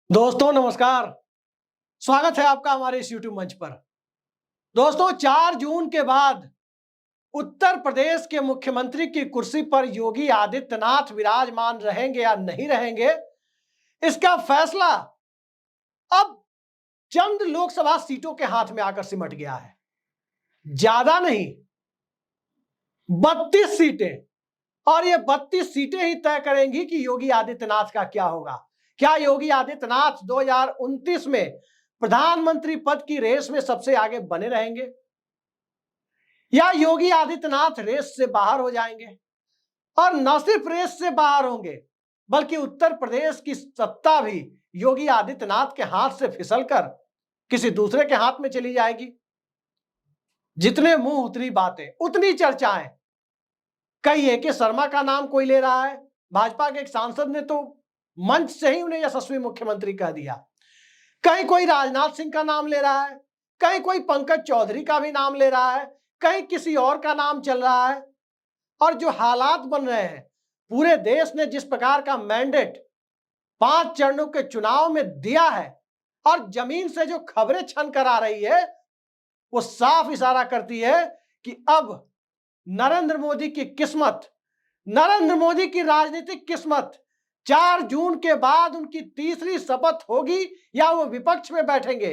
दोस्तों नमस्कार। स्वागत है आपका हमारे इस YouTube मंच पर। दोस्तों 4 जून के बाद उत्तर प्रदेश के मुख्यमंत्री की कुर्सी पर योगी आदित्यनाथ विराजमान रहेंगे या नहीं रहेंगे, इसका फैसला अब चंद लोकसभा सीटों के हाथ में आकर सिमट गया है। ज्यादा नहीं, 32 सीटें, और ये 32 सीटें ही तय करेंगी कि योगी आदित्यनाथ का क्या होगा। क्या योगी आदित्यनाथ 2029 में प्रधानमंत्री पद की रेस में सबसे आगे बने रहेंगे, या योगी आदित्यनाथ रेस से बाहर हो जाएंगे? और न सिर्फ रेस से बाहर होंगे, बल्कि उत्तर प्रदेश की सत्ता भी योगी आदित्यनाथ के हाथ से फिसलकर किसी दूसरे के हाथ में चली जाएगी। जितने मुंह उतनी बातें, उतनी चर्चाएं। कई है कि शर्मा का नाम कोई ले रहा है, भाजपा के एक सांसद ने तो मंच से ही उन्हें यशस्वी मुख्यमंत्री कह दिया। कहीं कोई राजनाथ सिंह का नाम ले रहा है, कहीं कोई पंकज चौधरी का भी नाम ले रहा है, कहीं किसी और का नाम चल रहा है। और जो हालात बन रहे हैं, पूरे देश ने जिस प्रकार का मैंडेट 5 चरणों के चुनाव में दिया है, और जमीन से जो खबरें छन कर आ रही है, वो साफ इशारा करती है कि अब नरेंद्र मोदी की किस्मत, नरेंद्र मोदी की राजनीतिक किस्मत 4 जून के बाद उनकी तीसरी शपथ होगी या वो विपक्ष में बैठेंगे,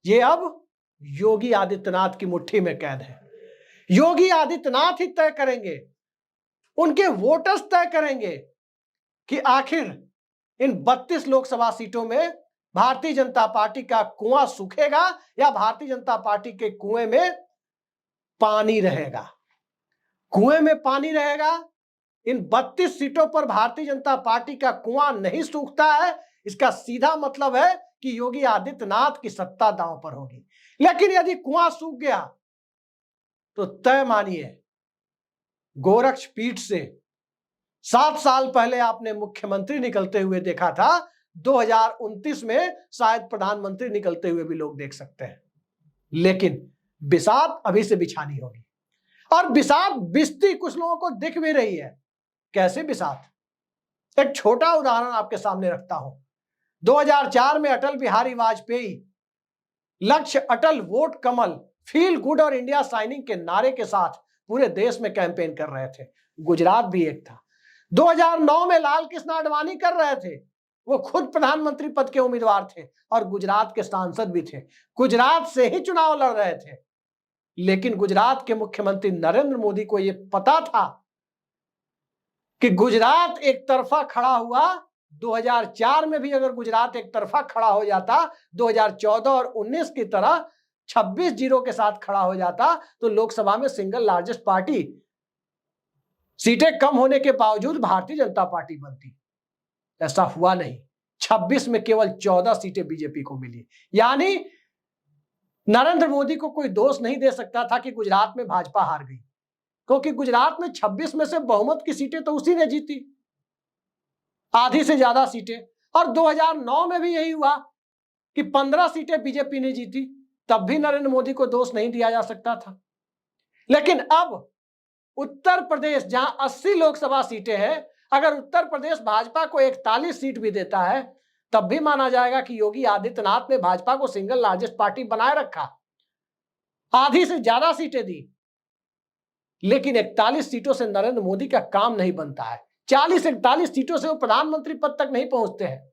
ये अब योगी आदित्यनाथ की मुट्ठी में कैद है। योगी आदित्यनाथ ही तय करेंगे, उनके वोटर्स तय करेंगे कि आखिर इन 32 लोकसभा सीटों में भारतीय जनता पार्टी का कुआं सूखेगा या भारतीय जनता पार्टी के कुएं में पानी रहेगा। कुएं में पानी रहेगा। इन 32 सीटों पर भारतीय जनता पार्टी का कुआं नहीं सूखता है, इसका सीधा मतलब है कि योगी आदित्यनाथ की सत्ता दांव पर होगी। लेकिन यदि कुआं सूख गया तो तय मानिए, गोरक्ष पीठ से 7 साल पहले आपने मुख्यमंत्री निकलते हुए देखा था, 2029 में शायद प्रधानमंत्री निकलते हुए भी लोग देख सकते हैं। लेकिन बिसात अभी से बिछानी होगी, और बिसात बिछती कुछ लोगों को दिख भी रही है। कैसे बिसात? एक छोटा उदाहरण आपके सामने रखता हूं। 2004 में अटल बिहारी वाजपेयी लक्ष्य अटल वोट कमल फील गुड और इंडिया शाइनिंग के नारे के साथ पूरे देश में कैंपेन कर रहे थे। गुजरात भी एक था। 2009 में लाल कृष्ण आडवाणी कर रहे थे, वो खुद प्रधानमंत्री पद के उम्मीदवार थे और गुजरात के सांसद भी थे, गुजरात से ही चुनाव लड़ रहे थे। लेकिन गुजरात के मुख्यमंत्री नरेंद्र मोदी को यह पता था कि गुजरात एक तरफा खड़ा हुआ। 2004 में भी अगर गुजरात एक तरफा खड़ा हो जाता, 2014 और 19 की तरह 26-0 के साथ खड़ा हो जाता, तो लोकसभा में सिंगल लार्जेस्ट पार्टी, सीटें कम होने के बावजूद भारतीय जनता पार्टी बनती। ऐसा हुआ नहीं। 26 में केवल 14 सीटें बीजेपी को मिली। यानी नरेंद्र मोदी को कोई दोष नहीं दे सकता था कि गुजरात में भाजपा हार गई, क्योंकि गुजरात में 26 में से बहुमत की सीटें तो उसी ने जीती, आधी से ज्यादा सीटें। और 2009 में भी यही हुआ कि 15 सीटें बीजेपी ने जीती, तब भी नरेंद्र मोदी को दोष नहीं दिया जा सकता था। लेकिन अब उत्तर प्रदेश, जहां 80 लोकसभा सीटें हैं, अगर उत्तर प्रदेश भाजपा को 41 सीट भी देता है, तब भी माना जाएगा कि योगी आदित्यनाथ ने भाजपा को सिंगल लार्जेस्ट पार्टी बनाए रखा, आधी से ज्यादा सीटें दी। लेकिन 41 सीटों से नरेंद्र मोदी का काम नहीं बनता है। 40-41 सीटों से वो प्रधानमंत्री पद तक नहीं पहुंचते हैं।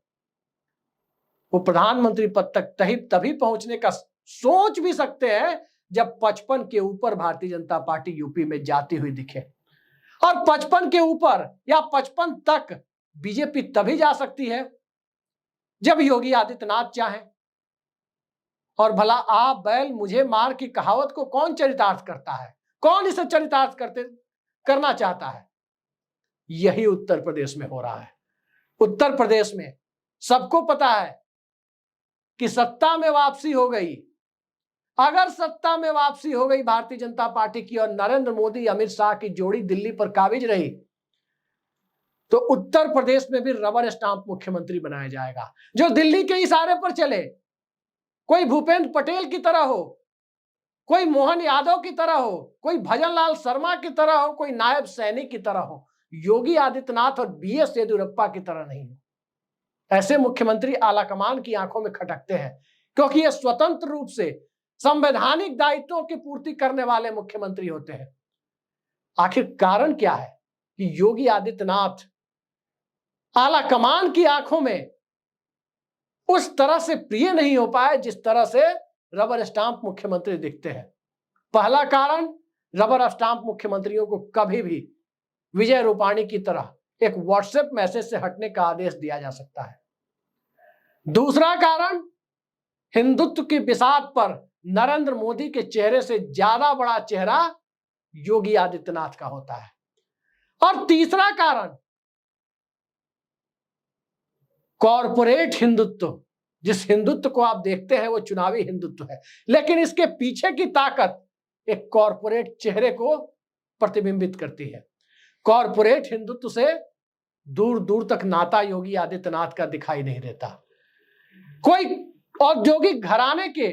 वो प्रधानमंत्री पद तक तभी पहुंचने का सोच भी सकते हैं जब 55 के ऊपर भारतीय जनता पार्टी यूपी में जाती हुई दिखे। और 55 के ऊपर या 55 तक बीजेपी तभी जा सकती है जब योगी आदित्यनाथ चाहे। और भला आप बैल मुझे मार की कहावत को कौन चरितार्थ करता है? कौन इसे चरितार्थ करना चाहता है? यही उत्तर प्रदेश में हो रहा है। उत्तर प्रदेश में सबको पता है कि सत्ता में वापसी हो गई। अगर सत्ता में वापसी हो गई भारतीय जनता पार्टी की और नरेंद्र मोदी अमित शाह की जोड़ी दिल्ली पर काबिज रही, तो उत्तर प्रदेश में भी रबर स्टांप मुख्यमंत्री बनाया जाएगा, जो दिल्ली के इशारे पर चले। कोई भूपेंद्र पटेल की तरह हो, कोई मोहन यादव की तरह हो, कोई भजनलाल शर्मा की तरह हो, कोई नायब सैनी की तरह हो, योगी आदित्यनाथ और बीएस येदियुरप्पा की तरह नहीं हो। ऐसे मुख्यमंत्री आलाकमान की आंखों में खटकते हैं, क्योंकि ये स्वतंत्र रूप से संवैधानिक दायित्वों की पूर्ति करने वाले मुख्यमंत्री होते हैं। आखिर कारण क्या है कि योगी आदित्यनाथ आलाकमान की आंखों में उस तरह से प्रिय नहीं हो पाए जिस तरह से रबर स्टांप मुख्यमंत्री दिखते हैं? पहला कारण, रबर स्टांप मुख्यमंत्रियों को कभी भी विजय रूपाणी की तरह एक व्हाट्सएप मैसेज से हटने का आदेश दिया जा सकता है। दूसरा कारण, हिंदुत्व की बिसात पर नरेंद्र मोदी के चेहरे से ज्यादा बड़ा चेहरा योगी आदित्यनाथ का होता है। और तीसरा कारण, कॉरपोरेट हिंदुत्व। जिस हिंदुत्व को आप देखते हैं वो चुनावी हिंदुत्व है, लेकिन इसके पीछे की ताकत एक कॉरपोरेट चेहरे को प्रतिबिंबित करती है। कॉरपोरेट हिंदुत्व से दूर दूर तक नाता योगी आदित्यनाथ का दिखाई नहीं देता। कोई औद्योगिक घराने के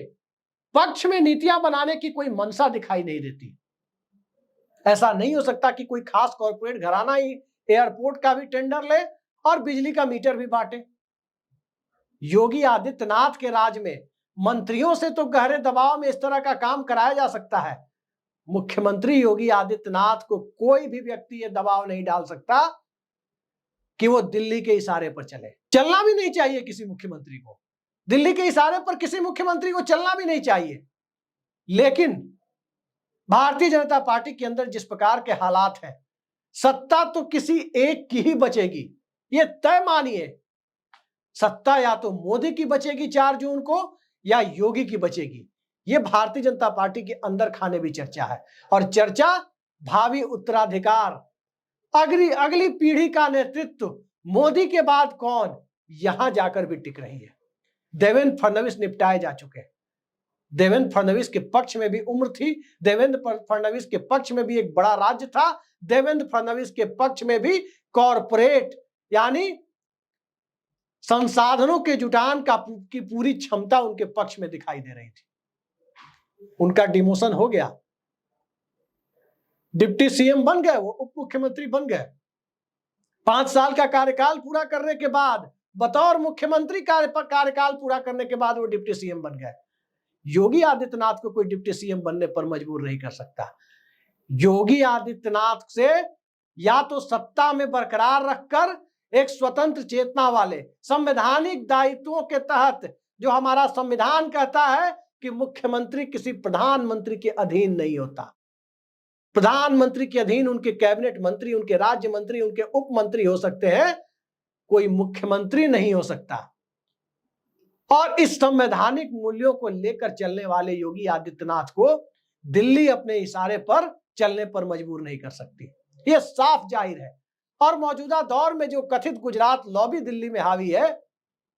पक्ष में नीतियां बनाने की कोई मंशा दिखाई नहीं देती। ऐसा नहीं हो सकता कि कोई खास कॉरपोरेट घराना ही एयरपोर्ट का भी टेंडर ले और बिजली का मीटर भी बांटे। योगी आदित्यनाथ के राज में मंत्रियों से तो गहरे दबाव में इस तरह का काम कराया जा सकता है। मुख्यमंत्री योगी आदित्यनाथ को कोई भी व्यक्ति ये दबाव नहीं डाल सकता कि वो दिल्ली के इशारे पर चले। चलना भी नहीं चाहिए किसी मुख्यमंत्री को, दिल्ली के इशारे पर किसी मुख्यमंत्री को चलना भी नहीं चाहिए। लेकिन भारतीय जनता पार्टी के अंदर जिस प्रकार के हालात हैं, सत्ता तो किसी एक की ही बचेगी, ये तय मानिए। सत्ता या तो मोदी की बचेगी 4 जून को, या योगी की बचेगी। ये भारतीय जनता पार्टी के अंदर खाने भी चर्चा है, और चर्चा भावी उत्तराधिकार, अगली पीढ़ी का नेतृत्व मोदी के बाद कौन, यहां जाकर भी टिक रही है। देवेंद्र फडणवीस निपटाए जा चुके हैं। देवेंद्र फडणवीस के पक्ष में भी उम्र थी, देवेंद्र फडणवीस के पक्ष में भी एक बड़ा राज्य था, देवेंद्र फडणवीस के पक्ष में भी कॉरपोरेट यानी संसाधनों के जुटान की पूरी क्षमता उनके पक्ष में दिखाई दे रही थी। उनका डिमोशन हो गया, डिप्टी सीएम बन गए, वो उप मुख्यमंत्री बन गए। 5 साल का कार्यकाल पूरा करने के बाद, बतौर मुख्यमंत्री कार्यकाल पूरा करने के बाद वो डिप्टी सीएम बन गए। योगी आदित्यनाथ को कोई डिप्टी सीएम बनने पर मजबूर नहीं कर सकता। योगी आदित्यनाथ से या तो सत्ता में बरकरार रखकर एक स्वतंत्र चेतना वाले संवैधानिक दायित्वों के तहत, जो हमारा संविधान कहता है कि मुख्यमंत्री किसी प्रधानमंत्री के अधीन नहीं होता। प्रधानमंत्री के अधीन उनके कैबिनेट मंत्री, उनके राज्य मंत्री, उनके उप मंत्री हो सकते हैं, कोई मुख्यमंत्री नहीं हो सकता। और इस संवैधानिक मूल्यों को लेकर चलने वाले योगी आदित्यनाथ को दिल्ली अपने इशारे पर चलने पर मजबूर नहीं कर सकती, यह साफ जाहिर है। और मौजूदा दौर में जो कथित गुजरात लॉबी दिल्ली में हावी है,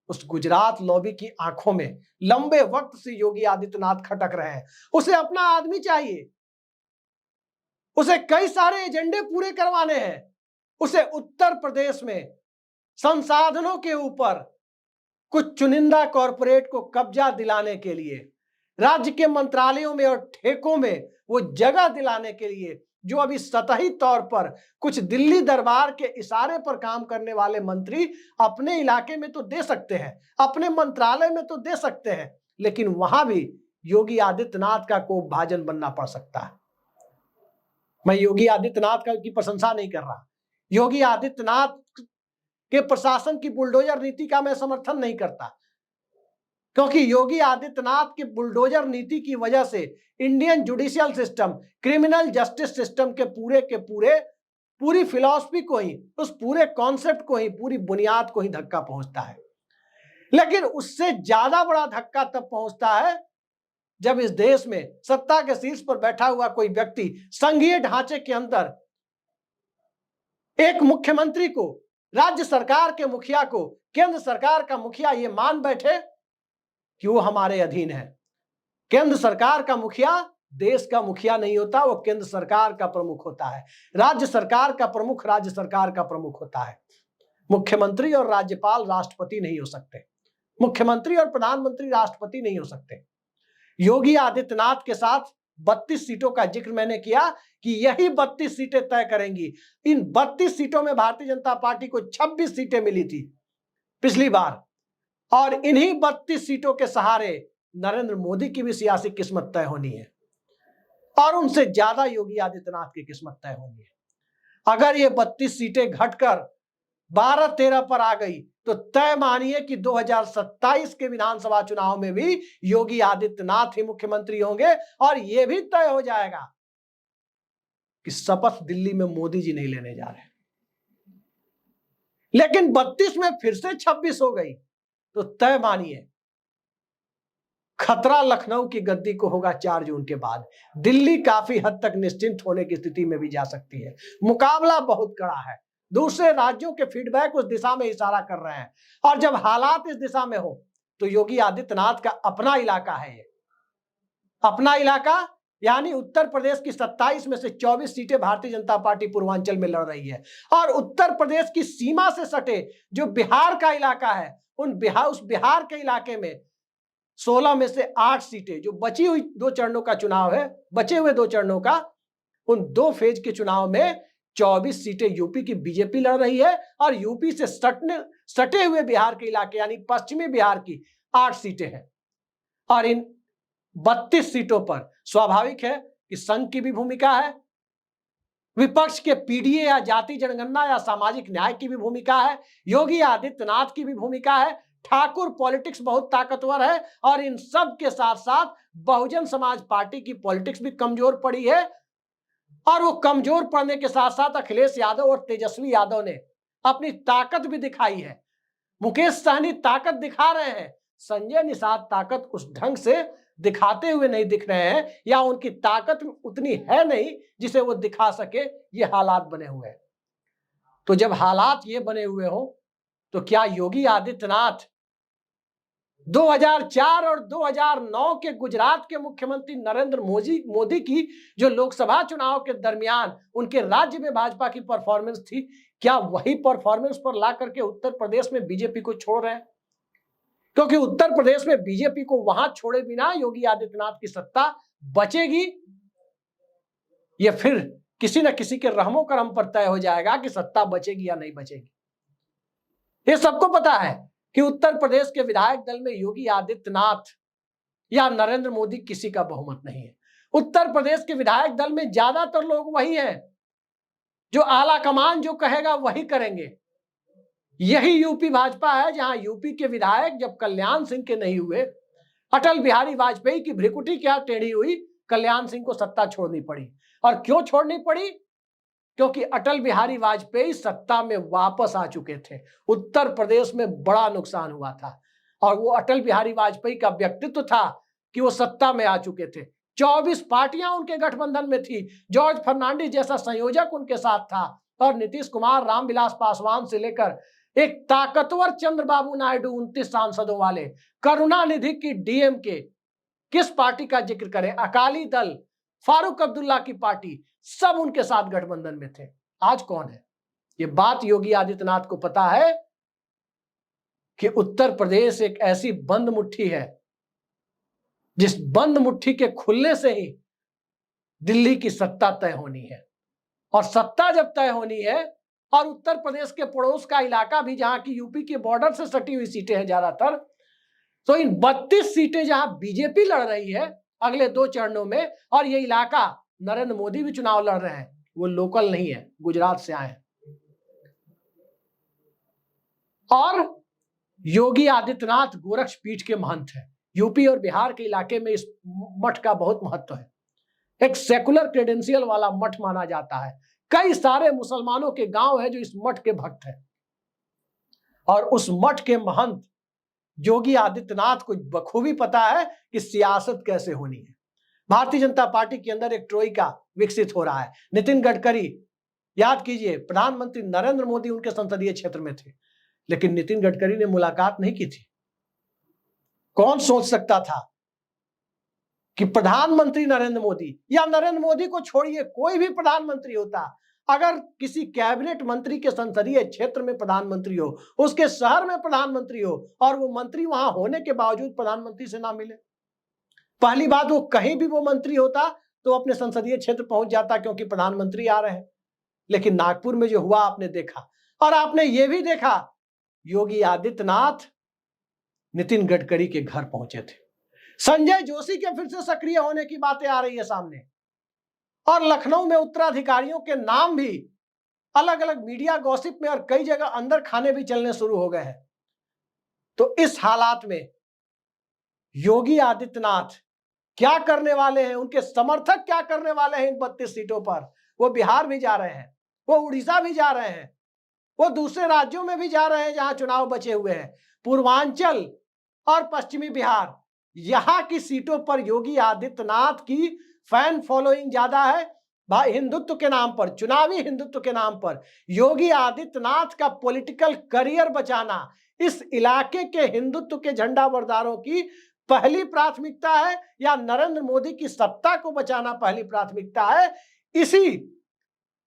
उस गुजरात लॉबी की आंखों में लंबे वक्त से योगी आदित्यनाथ खटक रहे हैं। उसे अपना आदमी चाहिए, उसे कई सारे एजेंडे पूरे करवाने हैं। उसे उत्तर प्रदेश में संसाधनों के ऊपर कुछ चुनिंदा कॉरपोरेट को कब्जा दिलाने के लिए, राज्य के मंत्रालयों में और ठेकों में वो जगह दिलाने के लिए, जो अभी सतही तौर पर कुछ दिल्ली दरबार के इशारे पर काम करने वाले मंत्री अपने इलाके में तो दे सकते हैं, अपने मंत्रालय में तो दे सकते हैं, लेकिन वहां भी योगी आदित्यनाथ का कोप भाजन बनना पड़ सकता है। मैं योगी आदित्यनाथ की प्रशंसा नहीं कर रहा, योगी आदित्यनाथ के प्रशासन की बुलडोजर नीति का मैं समर्थन नहीं करता, क्योंकि योगी आदित्यनाथ की बुलडोजर नीति की वजह से Indian judicial system, criminal justice system के पूरे पूरी फिलॉसफी को ही, उस पूरे कॉन्सेप्ट को ही, पूरी बुनियाद को ही धक्का पहुंचता है। लेकिन उससे ज्यादा बड़ा धक्का तब पहुंचता है जब इस देश में सत्ता के शीर्ष पर बैठा हुआ कोई व्यक्ति संघीय ढांचे के अंदर एक मुख्यमंत्री को, राज्य सरकार के मुखिया को, केंद्र सरकार का मुखिया ये मान बैठे कि वो हमारे अधीन है। केंद्र सरकार का मुखिया देश का मुखिया नहीं होता, वो केंद्र सरकार का प्रमुख होता है। राज्य सरकार का प्रमुख राज्य सरकार का प्रमुख होता है। मुख्यमंत्री और राज्यपाल राष्ट्रपति नहीं हो सकते, मुख्यमंत्री और प्रधानमंत्री राष्ट्रपति नहीं हो सकते। योगी आदित्यनाथ के साथ 32 सीटों का जिक्र मैंने किया कि यही 32 सीटें तय करेंगी। इन 32 सीटों में भारतीय जनता पार्टी को 26 सीटें मिली थी, पिछली बार, और इन्हीं 32 सीटों के सहारे नरेंद्र मोदी की भी सियासी किस्मत तय होनी है और उनसे ज्यादा योगी आदित्यनाथ की किस्मत तय होनी है। अगर ये 32 सीटें घटकर 12-13 पर आ गई तो तय मानिए कि 2027 के विधानसभा चुनाव में भी योगी आदित्यनाथ ही मुख्यमंत्री होंगे और यह भी तय हो जाएगा कि शपथ दिल्ली में मोदी जी नहीं लेने जा रहे। लेकिन 32 में फिर से 26 हो गई तो तय मानिए खतरा लखनऊ की गद्दी को होगा 4 जून के बाद। दिल्ली काफी हद तक निश्चिंत होने की स्थिति में भी जा सकती है। मुकाबला बहुत कड़ा है, दूसरे राज्यों के फीडबैक उस दिशा में इशारा कर रहे हैं और जब हालात इस दिशा में हो तो योगी आदित्यनाथ का अपना इलाका है ये। अपना इलाका यानी उत्तर प्रदेश की 27 में से 24 सीटें भारतीय जनता पार्टी पूर्वांचल में लड़ रही है और उत्तर प्रदेश की सीमा से सटे जो बिहार का इलाका है उस बिहार के इलाके में 16 में से 8 सीटें जो बची हुई 2 चरणों का चुनाव है, बचे हुए 2 चरणों का, उन 2 फेज के चुनाव में 24 सीटें यूपी की बीजेपी लड़ रही है और यूपी से सटे हुए बिहार के इलाके यानी पश्चिमी बिहार की 8 सीटें हैं। और इन 32 सीटों पर स्वाभाविक है कि संघ की भी भूमिका है, विपक्ष के पीडीए या जाति जनगणना या सामाजिक न्याय की भी भूमिका है, योगी आदित्यनाथ की भी भूमिका है, ठाकुर पॉलिटिक्स बहुत ताकतवर है और इन सब के साथ साथ बहुजन समाज पार्टी की पॉलिटिक्स भी कमजोर पड़ी है और वो कमजोर पड़ने के साथ साथ अखिलेश यादव और तेजस्वी यादव ने अपनी ताकत भी दिखाई है। मुकेश सहनी ताकत दिखा रहे हैं, संजय निषाद ताकत उस ढंग से दिखाते हुए नहीं दिख रहे हैं या उनकी ताकत उतनी है नहीं जिसे वो दिखा सके। ये हालात बने हुए हैं। तो जब हालात ये बने हुए हो तो क्या योगी आदित्यनाथ 2004 और 2009 के गुजरात के मुख्यमंत्री नरेंद्र मोदी की जो लोकसभा चुनाव के दरमियान उनके राज्य में भाजपा की परफॉर्मेंस थी, क्या वही परफॉर्मेंस पर ला करके उत्तर प्रदेश में बीजेपी को छोड़ रहे हैं? क्योंकि उत्तर प्रदेश में बीजेपी को वहां छोड़े बिना योगी आदित्यनाथ की सत्ता बचेगी, यह फिर किसी न किसी के रहमो करम पर तय हो जाएगा कि सत्ता बचेगी या नहीं बचेगी। ये सबको पता है कि उत्तर प्रदेश के विधायक दल में योगी आदित्यनाथ या नरेंद्र मोदी किसी का बहुमत नहीं है। उत्तर प्रदेश के विधायक दल में ज्यादातर लोग वही हैं जो आला कमान जो कहेगा वही करेंगे। यही यूपी भाजपा है जहां यूपी के विधायक जब कल्याण सिंह के नहीं हुए, अटल बिहारी वाजपेयी की भ्रिकुटी क्या टेढ़ी हुई, कल्याण सिंह को सत्ता छोड़नी पड़ी। और क्यों छोड़नी पड़ी? क्योंकि अटल बिहारी वाजपेयी सत्ता में वापस आ चुके थे। उत्तर प्रदेश में बड़ा नुकसान हुआ था और वो अटल बिहारी वाजपेयी का व्यक्तित्व था कि वो सत्ता में आ चुके थे। 24 पार्टियां उनके गठबंधन में थी, जॉर्ज फर्नांडिस जैसा संयोजक उनके साथ था और नीतीश कुमार, रामविलास पासवान से लेकर एक ताकतवर चंद्रबाबू नायडू, 29 सांसदों वाले, करुणानिधि की डीएमके, किस पार्टी का जिक्र करें, अकाली दल, फारूक अब्दुल्ला की पार्टी, सब उनके साथ गठबंधन में थे। आज कौन है? ये बात योगी आदित्यनाथ को पता है कि उत्तर प्रदेश एक ऐसी बंद मुट्ठी है जिस बंद मुट्ठी के खुलने से ही दिल्ली की सत्ता तय होनी है। और सत्ता जब तय होनी है और उत्तर प्रदेश के पड़ोस का इलाका भी जहां की यूपी के बॉर्डर से सटी हुई सीटें हैं ज्यादातर, तो इन 32 सीटें जहां बीजेपी लड़ रही है अगले 2 चरणों में, और ये इलाका नरेंद्र मोदी भी चुनाव लड़ रहे हैं, वो लोकल नहीं है, गुजरात से आए हैं। और योगी आदित्यनाथ गोरक्ष पीठ के महंत हैं। यूपी और बिहार के इलाके में इस मठ का बहुत महत्व है। एक सेकुलर क्रेडेंशियल वाला मठ माना जाता है। कई सारे मुसलमानों के गांव है जो इस मठ के भक्त हैं और उस मठ के महंत योगी आदित्यनाथ को बखूबी पता है कि सियासत कैसे होनी है। भारतीय जनता पार्टी के अंदर एक ट्रोइका विकसित हो रहा है। नितिन गडकरी, याद कीजिए, प्रधानमंत्री नरेंद्र मोदी उनके संसदीय क्षेत्र में थे, लेकिन नितिन गडकरी ने मुलाकात नहीं की थी। कौन सोच सकता था कि प्रधानमंत्री नरेंद्र मोदी, या नरेंद्र मोदी को छोड़िए कोई भी प्रधानमंत्री होता, अगर किसी कैबिनेट मंत्री के संसदीय क्षेत्र में प्रधानमंत्री हो, उसके शहर में प्रधानमंत्री हो और वो मंत्री वहां होने के बावजूद प्रधानमंत्री से ना मिले, पहली बात वो कहीं भी वो मंत्री होता तो अपने संसदीय क्षेत्र पहुंच जाता क्योंकि प्रधानमंत्री आ रहे हैं। लेकिन नागपुर में जो हुआ आपने देखा, और आपने ये भी देखा योगी आदित्यनाथ नितिन गडकरी के घर पहुंचे थे। संजय जोशी के फिर से सक्रिय होने की बातें आ रही है सामने, और लखनऊ में उत्तराधिकारियों के नाम भी अलग अलग मीडिया गॉसिप में और कई जगह अंदर खाने भी चलने शुरू हो गए हैं। तो इस हालात में योगी आदित्यनाथ क्या करने वाले हैं, उनके समर्थक क्या करने वाले हैं इन 32 सीटों पर? वो बिहार भी जा रहे हैं, वो उड़ीसा भी जा रहे हैं, वो दूसरे राज्यों में भी जा रहे हैं जहां चुनाव बचे हुए हैं। पूर्वांचल और पश्चिमी बिहार, यहां की सीटों पर योगी आदित्यनाथ की फैन फॉलोइंग ज्यादा है। भाई हिंदुत्व के नाम पर, चुनावी हिंदुत्व के नाम पर योगी आदित्यनाथ का पॉलिटिकल करियर बचाना इस इलाके के हिंदुत्व के झंडा बरदारों की पहली प्राथमिकता है, या नरेंद्र मोदी की सत्ता को बचाना पहली प्राथमिकता है? इसी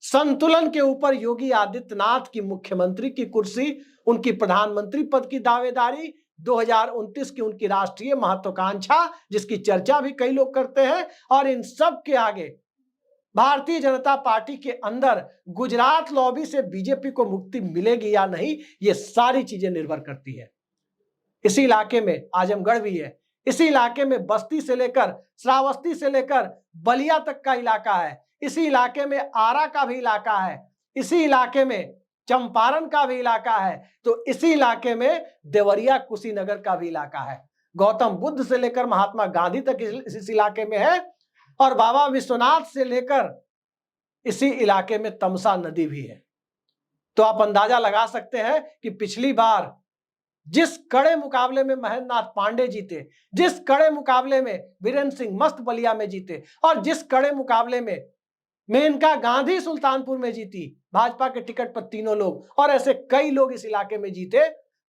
संतुलन के ऊपर योगी आदित्यनाथ की मुख्यमंत्री की कुर्सी, उनकी प्रधानमंत्री पद की दावेदारी, 2029 की उनकी राष्ट्रीय महत्वाकांक्षा जिसकी चर्चा भी कई लोग करते हैं, और इन सब के आगे भारतीय जनता पार्टी के अंदर गुजरात लॉबी से बीजेपी को मुक्ति मिलेगी या नहीं, ये सारी चीजें निर्भर करती है। इसी इलाके में आजमगढ़ भी है, इसी इलाके में बस्ती से लेकर श्रावस्ती से लेकर बलिया तक का इलाका है, इसी इलाके में आरा का भी इलाका है, इसी इलाके में चंपारण का भी इलाका है, तो इसी इलाके में देवरिया कुशीनगर का भी इलाका है। गौतम बुद्ध से लेकर महात्मा गांधी तक इस इलाके में है, और बाबा विश्वनाथ से लेकर इसी इलाके में तमसा नदी भी है। तो आप अंदाजा लगा सकते हैं कि पिछली बार जिस कड़े मुकाबले में महेंद्र नाथ पांडे जीते, जिस कड़े मुकाबले में वीरेंद्र सिंह मस्त बलिया में जीते, और जिस कड़े मुकाबले में मेनका गांधी सुल्तानपुर में जीती, भाजपा के टिकट पर तीनों लोग, और ऐसे कई लोग इस इलाके में जीते।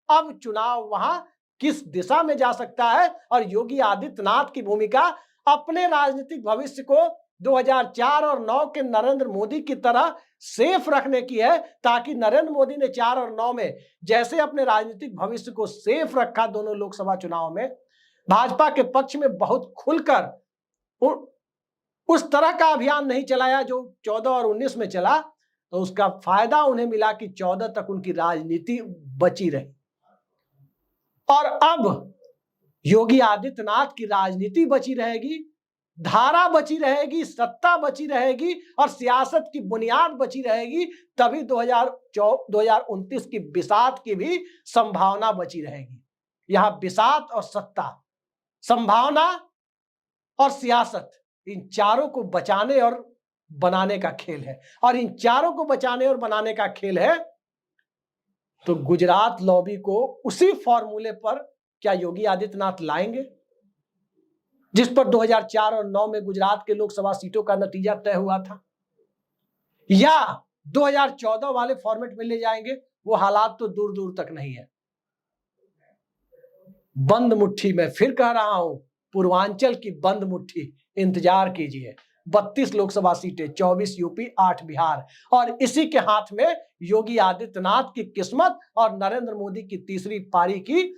अब चुनाव वहां किस दिशा में जा सकता है, और योगी आदित्यनाथ की भूमिका अपने राजनीतिक भविष्य को 2004 और 9 के नरेंद्र मोदी की तरह सेफ रखने की है, ताकि नरेंद्र मोदी ने 4 और 9 में जैसे अपने राजनीतिक भविष्य को सेफ रखा दोनों लोकसभा चुनाव में, भाजपा के पक्ष में बहुत खुलकर उस तरह का अभियान नहीं चलाया जो 14 और 19 में चला, तो उसका फायदा उन्हें मिला कि 14 तक उनकी राजनीति बची रही। और अब योगी आदित्यनाथ की राजनीति बची रहेगी, धारा बची रहेगी, सत्ता बची रहेगी, और सियासत की बुनियाद बची रहेगी, तभी 2029 की बिसात की भी संभावना बची रहेगी। यहां बिसात और सत्ता, संभावना और सियासत, इन चारों को बचाने और बनाने का खेल है, और इन चारों को बचाने और बनाने का खेल है। तो गुजरात लॉबी को उसी फॉर्मूले पर क्या योगी आदित्यनाथ लाएंगे जिस पर 2004 और 9 में गुजरात के लोकसभा सीटों का नतीजा तय हुआ था, या 2014 वाले फॉर्मेट में ले जाएंगे? वो हालात तो दूर दूर तक नहीं है। बंद मुट्ठी, मैं फिर कह रहा हूं, पूर्वांचल की बंद मुट्ठी, इंतजार कीजिए। 32 लोकसभा सीटें, 24 यूपी, 8 बिहार, और इसी के हाथ में योगी आदित्यनाथ की किस्मत और नरेंद्र मोदी की तीसरी पारी की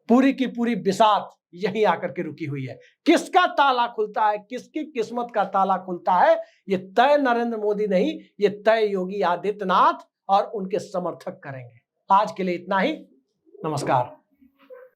पूरी बिसात यही आकर के रुकी हुई है। किसका ताला खुलता है, किसकी किस्मत का ताला खुलता है, ये तय नरेंद्र मोदी नहीं, ये तय योगी आदित्यनाथ और उनके समर्थक करेंगे। आज के लिए इतना ही, नमस्कार।